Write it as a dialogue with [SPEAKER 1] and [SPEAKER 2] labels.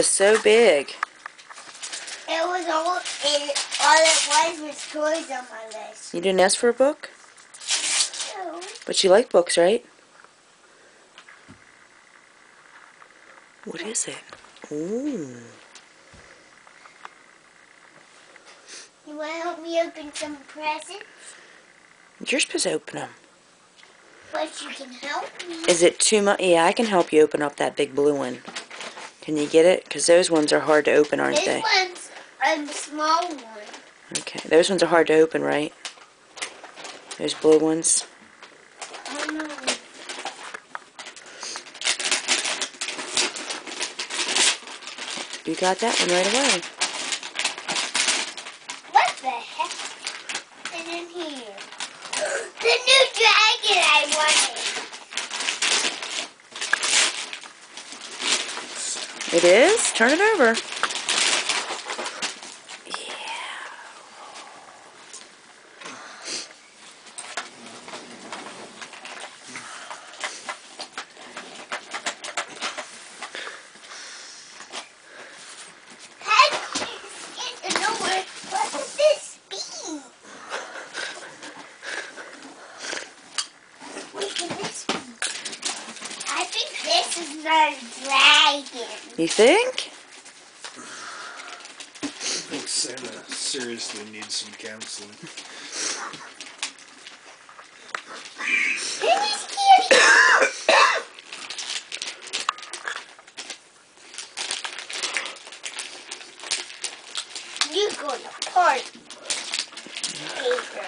[SPEAKER 1] It's so big.
[SPEAKER 2] It was all it was toys on my list.
[SPEAKER 1] You didn't ask for a book?
[SPEAKER 2] No.
[SPEAKER 1] But you like books, right? What is it? Ooh.
[SPEAKER 2] You want to help me open some presents?
[SPEAKER 1] You're supposed to open them.
[SPEAKER 2] But you can help me.
[SPEAKER 1] Is it too much? Yeah, I can help you open up that big blue one. Can you get it? Because those ones are hard to open, aren't they?
[SPEAKER 2] This one's a small one.
[SPEAKER 1] Okay, those ones are hard to open, right? Those blue ones.
[SPEAKER 2] Oh no.
[SPEAKER 1] You got that one right away.
[SPEAKER 2] What the heck is in here? The new dragon I wanted.
[SPEAKER 1] It is? Turn it over. Yeah.
[SPEAKER 2] What could this be? What could this be? I think this is not a dragon.
[SPEAKER 1] You think?
[SPEAKER 3] I think Santa seriously needs some counseling.
[SPEAKER 2] This kitty. You go to party. Paper.